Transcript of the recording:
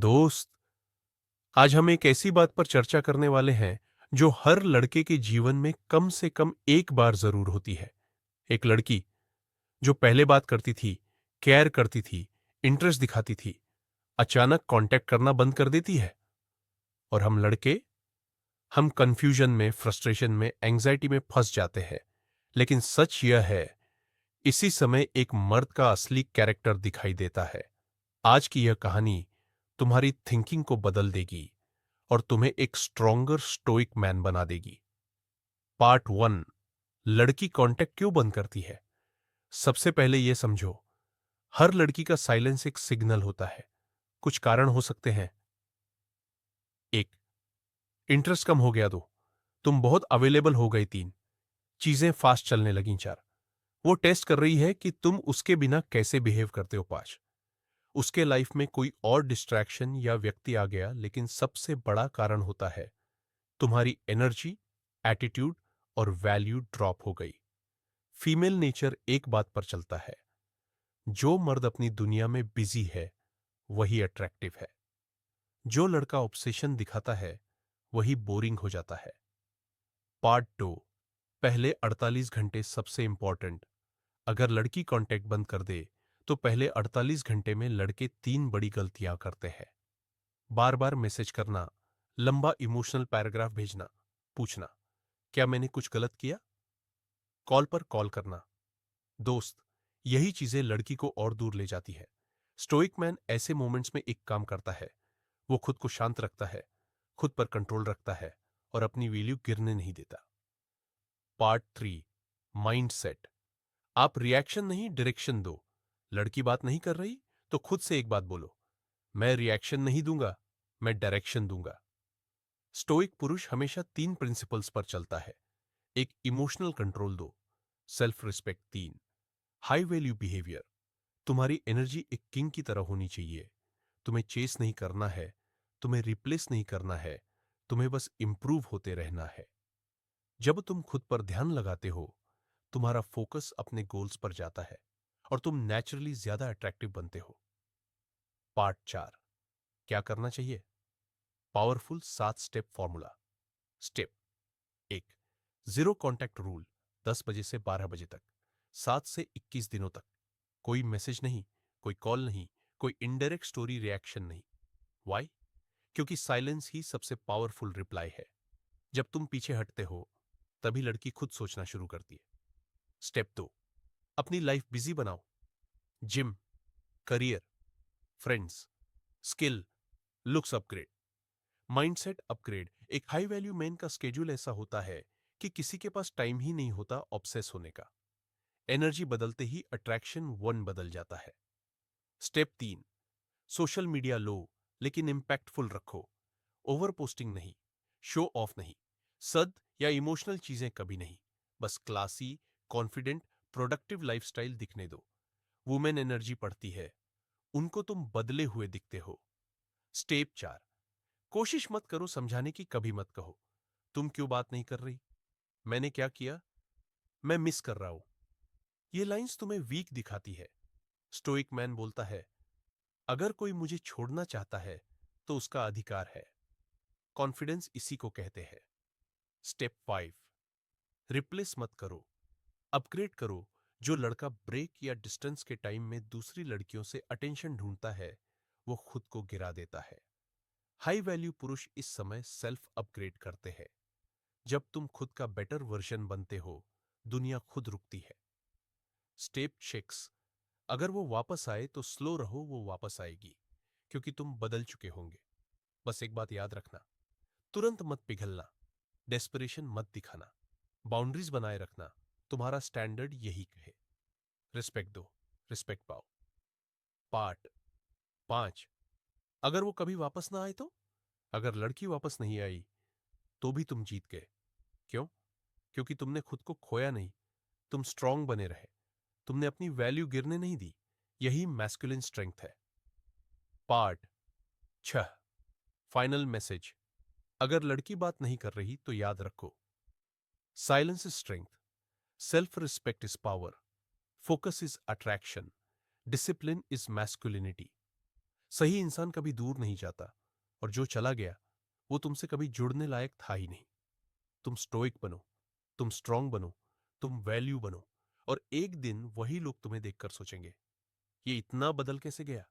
दोस्त, आज हम एक ऐसी बात पर चर्चा करने वाले हैं जो हर लड़के के जीवन में कम से कम एक बार जरूर होती है। एक लड़की जो पहले बात करती थी, केयर करती थी, इंटरेस्ट दिखाती थी, अचानक कांटेक्ट करना बंद कर देती है। और हम लड़के, हम कंफ्यूजन में, फ्रस्ट्रेशन में, एंग्जाइटी में फंस जाते हैं। लेकिन सच यह है, इसी समय एक मर्द का असली कैरेक्टर दिखाई देता है। आज की यह कहानी तुम्हारी थिंकिंग को बदल देगी और तुम्हें एक स्ट्रोंगर स्टोइक मैन बना देगी। पार्ट वन, लड़की कांटेक्ट क्यों बंद करती है। सबसे पहले यह समझो, हर लड़की का साइलेंस एक सिग्नल होता है। कुछ कारण हो सकते हैं। एक, इंटरेस्ट कम हो गया। दो, तुम बहुत अवेलेबल हो गई। तीन, चीजें फास्ट चलने लगी। चार, वो टेस्ट कर रही है कि तुम उसके बिना कैसे बिहेव करते हो। पांच, उसके लाइफ में कोई और डिस्ट्रैक्शन या व्यक्ति आ गया। लेकिन सबसे बड़ा कारण होता है, तुम्हारी एनर्जी, एटीट्यूड और वैल्यू ड्रॉप हो गई। फीमेल नेचर एक बात पर चलता है, जो मर्द अपनी दुनिया में बिजी है वही अट्रैक्टिव है। जो लड़का ऑब्सेशन दिखाता है वही बोरिंग हो जाता है। पार्ट टू, पहले 48 घंटे सबसे इंपॉर्टेंट। अगर लड़की कांटेक्ट बंद कर दे तो पहले 48 घंटे में लड़के तीन बड़ी गलतियां करते हैं। बार बार मैसेज करना, लंबा इमोशनल पैराग्राफ भेजना, पूछना क्या मैंने कुछ गलत किया, कॉल पर कॉल करना। दोस्त, यही चीजें लड़की को और दूर ले जाती है। स्टोइक मैन ऐसे मोमेंट्स में एक काम करता है, वो खुद को शांत रखता है, खुद पर कंट्रोल रखता है और अपनी वैल्यू गिरने नहीं देता। Part three, mindset. आप रिएक्शन नहीं, डायरेक्शन दो। लड़की बात नहीं कर रही तो खुद से एक बात बोलो, मैं रिएक्शन नहीं दूंगा, मैं डायरेक्शन दूंगा। स्टोइक पुरुष हमेशा तीन प्रिंसिपल्स पर चलता है। एक, इमोशनल कंट्रोल। दो, सेल्फ रिस्पेक्ट। तीन, हाई वैल्यू बिहेवियर। तुम्हारी एनर्जी एक किंग की तरह होनी चाहिए। तुम्हें चेस नहीं करना है, तुम्हें रिप्लेस नहीं करना है, तुम्हें बस इंप्रूव होते रहना है। जब तुम खुद पर ध्यान लगाते हो, तुम्हारा फोकस अपने गोल्स पर जाता है और तुम नेचुरली ज्यादा अट्रैक्टिव बनते हो। पार्ट चार, क्या करना चाहिए। Powerful 7 step formula. स्टेप एक, जीरो कॉन्टैक्ट रूल। 10 बजे से 12 बजे तक, 7 से 21 दिनों तक कोई मैसेज नहीं, कोई कॉल नहीं, कोई इनडायरेक्ट स्टोरी रिएक्शन नहीं। वाई? क्योंकि साइलेंस ही सबसे पावरफुल रिप्लाई है। जब तुम पीछे हटते हो तभी लड़की खुद सोचना शुरू करती है। स्टेप दो, अपनी लाइफ बिजी बनाओ। Gym, career, friends, skill, looks upgrade, mindset upgrade. एक हाई वैल्यू मैन का स्केड्यूल ऐसा होता है कि किसी के पास टाइम ही नहीं होता ऑब्सेस होने का। एनर्जी बदलते ही अट्रैक्शन वन बदल जाता है। स्टेप तीन, सोशल मीडिया लो लेकिन इंपैक्टफुल रखो। ओवर पोस्टिंग नहीं, शो ऑफ नहीं, सद या इमोशनल चीजें कभी नहीं। बस क्लासी, कॉन्फिडेंट, प्रोडक्टिव लाइफस्टाइल दिखने दो। वुमेन एनर्जी पढ़ती है, उनको तुम बदले हुए दिखते हो। स्टेप चार, कोशिश मत करो समझाने की, कभी मत कहो तुम क्यों बात नहीं कर रही, मैंने क्या किया, मैं मिस कर रहा हूं। ये लाइंस तुम्हें वीक दिखाती है। स्टोइक मैन बोलता है, अगर कोई मुझे छोड़ना चाहता है तो उसका अधिकार है। कॉन्फिडेंस इसी को कहते हैं। स्टेप फाइव, रिप्लेस मत करो, अपग्रेड करो। जो लड़का ब्रेक या डिस्टेंस के टाइम में दूसरी लड़कियों से अटेंशन ढूंढता है वो खुद को गिरा देता है। हाई वैल्यू पुरुष इस समय सेल्फ अपग्रेड करते हैं। जब तुम खुद का बेटर वर्जन बनते हो, दुनिया खुद रुकती है। स्टेप सिक्स, अगर वो वापस आए तो स्लो रहो, वो वापस आएगी क्योंकि तुम बदल चुके होंगे। बस एक बात याद रखना, तुरंत मत पिघलना, डेस्परेशन मत दिखाना, बाउंड्रीज बनाए रखना। तुम्हारा स्टैंडर्ड यही है। रिस्पेक्ट दो, रिस्पेक्ट पाओ। पार्ट पांच, अगर वो कभी वापस ना आए तो। अगर लड़की वापस नहीं आई तो भी तुम जीत गए। क्यों? क्योंकि तुमने खुद को खोया नहीं, तुम स्ट्रांग बने रहे, तुमने अपनी वैल्यू गिरने नहीं दी। यही मैस्कुलिन स्ट्रेंथ है। पार्ट छह, फाइनल मैसेज। अगर लड़की बात नहीं कर रही तो याद रखो, silence is strength, self respect is power, focus is attraction, discipline is masculinity. सही इंसान कभी दूर नहीं जाता, और जो चला गया वो तुमसे कभी जुड़ने लायक था ही नहीं। तुम स्टोइक बनो, तुम स्ट्रांग बनो, तुम वैल्यू बनो, और एक दिन वही लोग तुम्हें देखकर सोचेंगे, ये इतना बदल कैसे गया।